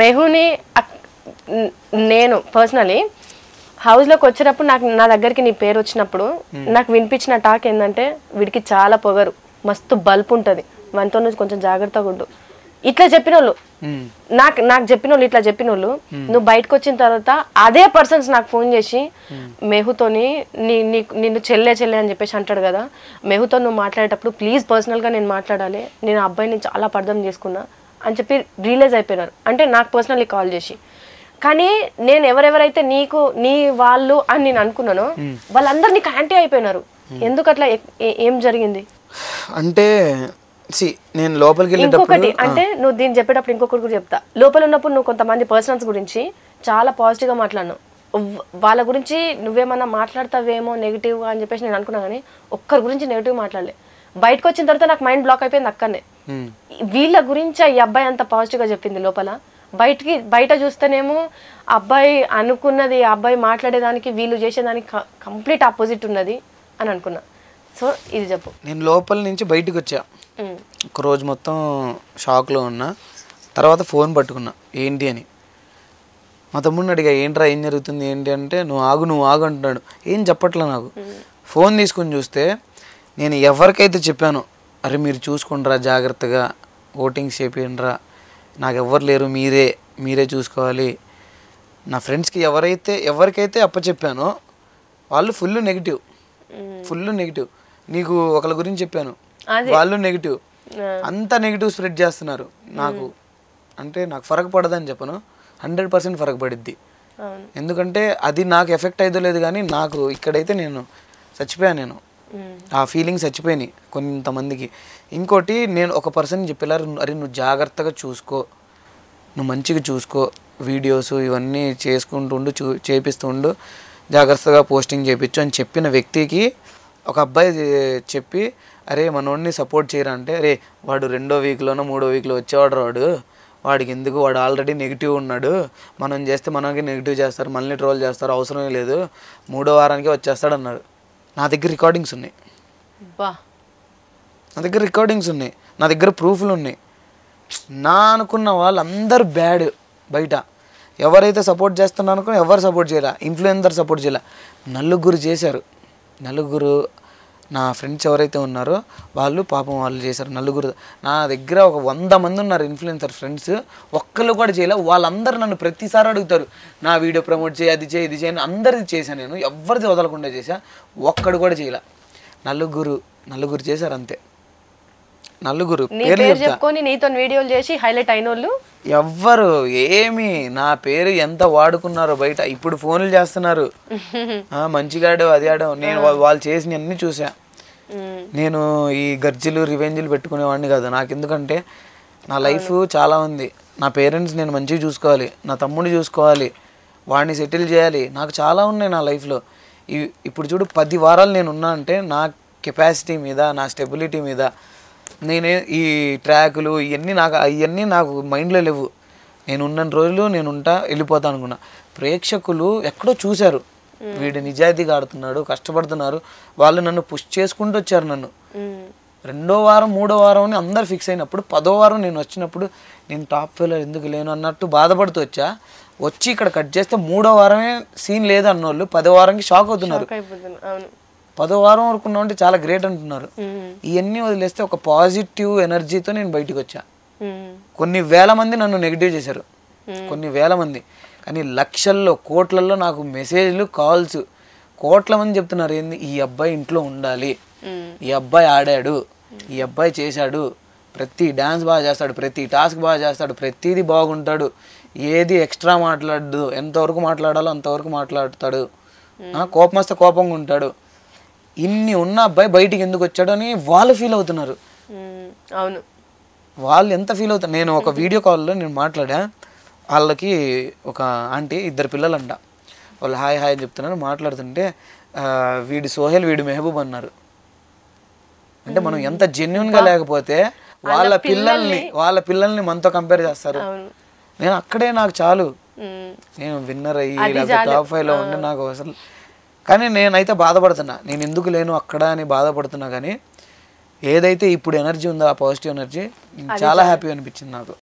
మెహుని నేను పర్సనలీ హౌస్లోకి వచ్చినప్పుడు నా దగ్గరికి నీ పేరు వచ్చినప్పుడు నాకు వినిపించిన టాక్ ఏంటంటే వీడికి చాలా పొగరు, మస్తు బల్పు ఉంటుంది, మనతో నుంచి కొంచెం జాగ్రత్తగా ఉండు ఇట్లా చెప్పిన వాళ్ళు. నాకు చెప్పిన వాళ్ళు ఇట్లా చెప్పిన వాళ్ళు. నువ్వు బయటకు వచ్చిన తర్వాత అదే పర్సన్స్ నాకు ఫోన్ చేసి మెహుతోని నిన్ను చెల్లె అని చెప్పేసి అంటాడు కదా, మెహుతో నువ్వు మాట్లాడేటప్పుడు ప్లీజ్ పర్సనల్గా నేను మాట్లాడాలి, నేను అబ్బాయిని చాలా అర్థం చేసుకున్నా అని చెప్పి రియలైజ్ అయిపోయినారు. అంటే నాకు పర్సనల్లీ కాల్ చేసి. కానీ నేను ఎవరెవరైతే నీ వాళ్ళు అని నేను అనుకున్నానో వాళ్ళందరూ నీకు యాంటీ అయిపోయినారు. ఎందుకు అట్లా? ఏం జరిగింది అంటే నేను లోపలికి ఇంకొకటి అంటే నువ్వు దీన్ని చెప్పేటప్పుడు ఇంకొకటి కూడా చెప్తా. లోపల ఉన్నప్పుడు నువ్వు కొంతమంది పర్సన్స్ గురించి చాలా పాజిటివ్గా మాట్లాడినావు. వాళ్ళ గురించి నువ్వేమన్నా మాట్లాడతావేమో నెగిటివ్ అని చెప్పేసి నేను అనుకున్నా, కానీ ఒక్కరి గురించి నెగిటివ్ మాట్లాడలే. బయటకు వచ్చిన తర్వాత నాకు మైండ్ బ్లాక్ అయిపోయింది అక్కడనే. వీళ్ళ గురించి ఈ అబ్బాయి అంత పాజిటివ్గా చెప్పింది, లోపల బయట చూస్తేనేమో అబ్బాయి అనుకున్నది, అబ్బాయి మాట్లాడేదానికి వీళ్ళు చేసేదానికి కంప్లీట్ ఆపోజిట్ ఉన్నది అని అనుకున్నా. సో ఇది చెప్పు. నేను లోపల నుంచి బయటకు వచ్చా, ఒక రోజు మొత్తం షాక్లో ఉన్నా. తర్వాత ఫోన్ పట్టుకున్నా ఏంటి అని. మా తమ్ముడిని అడిగా ఏంట్రా ఏం జరుగుతుంది ఏంటి అంటే నువ్వు ఆగు అంటున్నాడు. ఏం చెప్పట్లే నాకు. ఫోన్ తీసుకొని చూస్తే నేను ఎవరికైతే చెప్పానో అరే మీరు చూసుకుంటారా జాగ్రత్తగా, ఓటింగ్స్ చేపియండిరా, నాకు ఎవ్వరు లేరు, మీరే చూసుకోవాలి, నా ఫ్రెండ్స్కి ఎవరికైతే అప్పచెప్పానో వాళ్ళు ఫుల్ నెగిటివ్. నీకు ఒకళ్ళ గురించి చెప్పాను, వాళ్ళు నెగిటివ్, అంత నెగిటివ్ స్ప్రెడ్ చేస్తున్నారు. నాకు ఫరక్ పడదని చెప్పను, 100% ఫరక్ పడిద్ది. ఎందుకంటే అది నాకు ఎఫెక్ట్ అయితే లేదు, కానీ నాకు ఇక్కడైతే నేను చచ్చిపోయాను. ఆ ఫీలింగ్స్ చచ్చిపోయినాయి కొంతమందికి. ఇంకోటి నేను ఒక పర్సన్ చెప్పేలారు, అరే నువ్వు జాగ్రత్తగా చూసుకో, నువ్వు మంచిగా చూసుకో, వీడియోస్ ఇవన్నీ చేసుకుంటుండు, చేపిస్తుండు, జాగ్రత్తగా పోస్టింగ్ చేయించు అని చెప్పిన వ్యక్తికి ఒక అబ్బాయి చెప్పి అరే మనోడిని సపోర్ట్ చేయరా అంటే, అరే వాడు 2వ వీక్లోనో 3వ వీక్లో వచ్చేవాడు, వాడికి ఎందుకు, వాడు ఆల్రెడీ నెగిటివ్ ఉన్నాడు, మనం చేస్తే మనకి నెగిటివ్ చేస్తారు, మళ్ళీ ట్రోల్ చేస్తారు, అవసరమే లేదు, 3వ వారానికే వచ్చేస్తాడు అన్నాడు. నా దగ్గర రికార్డింగ్స్ ఉన్నాయి, నా దగ్గర ప్రూఫ్లు ఉన్నాయి. నా అనుకున్న వాళ్ళందరూ బ్యాడ్. బయట ఎవరైతే సపోర్ట్ చేస్తున్నా అనుకుని ఎవరు సపోర్ట్ చేయలే, ఇన్ఫ్లుయెన్సర్ సపోర్ట్ చేయలే, నలుగురు చేశారు. నలుగురు నా ఫ్రెండ్స్ ఎవరైతే ఉన్నారో వాళ్ళు పాపం వాళ్ళు చేశారు. నలుగురు నా దగ్గర ఒక 100 మంది ఉన్నారు ఇన్ఫ్లుయెన్సర్ ఫ్రెండ్స్, ఒక్కళ్ళు కూడా చేయలే. వాళ్ళందరూ నన్ను ప్రతిసారి అడుగుతారు నా వీడియో ప్రమోట్ చేయి, అది చేయి, ఇది చేయని. అందరిది చేశాను నేను, ఎవరిది వదలకుండా చేశా, ఒక్కడు కూడా చేయలే. నలుగురు చేశారు అంతే. నలుగురు చెప్పుకొని నీతో వీడియోలు చేసి హైలైట్ అయిన వాళ్ళు ఎవ్వరు ఏమి నా పేరు ఎంత వాడుకున్నారో బయట. ఇప్పుడు ఫోన్లు చేస్తున్నారు, మంచిగాడు అది ఆడో. నేను వాళ్ళు చేసిన అన్ని చూసా. నేను ఈ గర్జీలు రివెంజ్లు పెట్టుకునేవాడిని కాదు. నాకు ఎందుకంటే నా లైఫ్ చాలా ఉంది. నా పేరెంట్స్ నేను మంచిగా చూసుకోవాలి, నా తమ్ముడిని చూసుకోవాలి, వాడిని సెటిల్ చేయాలి, నాకు చాలా ఉన్నాయి నా లైఫ్లో. ఇప్పుడు చూడు 10 వారాలు నేను ఉన్నా అంటే నా కెపాసిటీ మీద, నా స్టెబిలిటీ మీద. నేనే ఈ ట్రాకులు ఇవన్నీ నాకు మైండ్లో లేవు. నేను ఉన్న రోజులు నేను వెళ్ళిపోతాను అనుకున్నా. ప్రేక్షకులు ఎక్కడో చూశారు, వీడు నిజాయితీగా ఆడుతున్నాడు, కష్టపడుతున్నారు, వాళ్ళు నన్ను పుష్ చేసుకుంటూ వచ్చారు. నన్ను 2వ వారం 3వ వారం అని అందరు ఫిక్స్ అయినప్పుడు 10వ వారం నేను వచ్చినప్పుడు నేను టాప్ ఫెయిలర్ ఎందుకు లేను అన్నట్టు బాధపడుతూ వచ్చి ఇక్కడ కట్ చేస్తే 3వ వారమే సీన్ లేదు అన్నోళ్ళు 10వ వారంకి షాక్ అవుతున్నారు. 10వ వారం వరకు ఉన్నామంటే చాలా గ్రేట్ అంటున్నారు. ఇవన్నీ వదిలేస్తే ఒక పాజిటివ్ ఎనర్జీతో నేను బయటకు వచ్చా. కొన్ని వేల మంది నన్ను నెగిటివ్ చేశారు, కొన్ని వేల మంది, కానీ లక్షల్లో కోట్లలో నాకు మెసేజ్లు కాల్స్ కోట్ల మంది చెప్తున్నారు ఏంది, ఈ అబ్బాయి ఇంట్లో ఉండాలి, ఈ అబ్బాయి ఆడాడు, ఈ అబ్బాయి చేశాడు, ప్రతి డ్యాన్స్ బాగా చేస్తాడు, ప్రతి టాస్క్ బాగా చేస్తాడు, ప్రతిదీ బాగుంటాడు, ఏది ఎక్స్ట్రా మాట్లాడదు, ఎంతవరకు మాట్లాడాలో అంతవరకు మాట్లాడతాడు, కోపం వస్తే కోపంగా ఉంటాడు. ఇన్ని ఉన్న అబ్బాయి బయటికి ఎందుకు వచ్చాడు అని వాళ్ళు ఫీల్ అవుతున్నారు. అవును, వాళ్ళు ఎంత ఫీల్ అవుతారు. నేను ఒక వీడియో కాల్లో నేను మాట్లాడా, వాళ్ళకి ఒక ఆంటీ 2 పిల్లలంట, వాళ్ళు హాయ్ అని చెప్తున్నారు. మాట్లాడుతుంటే వీడి సోహెల్ వీడి మెహబూబ్ అన్నారు. అంటే మనం ఎంత జెన్యున్గా లేకపోతే వాళ్ళ పిల్లల్ని మనతో కంపేర్ చేస్తారు. నేను అక్కడే నాకు చాలు, నేను విన్నర్ అయ్యి టాప్ 5లో ఉండి నాకు అసలు. కానీ నేనైతే బాధపడుతున్నా, నేను ఎందుకు లేను అక్కడ అని బాధపడుతున్నా. కానీ ఏదైతే ఇప్పుడు ఎనర్జీ ఉందో ఆ పాజిటివ్ ఎనర్జీ చాలా హ్యాపీ అనిపించింది నాకు.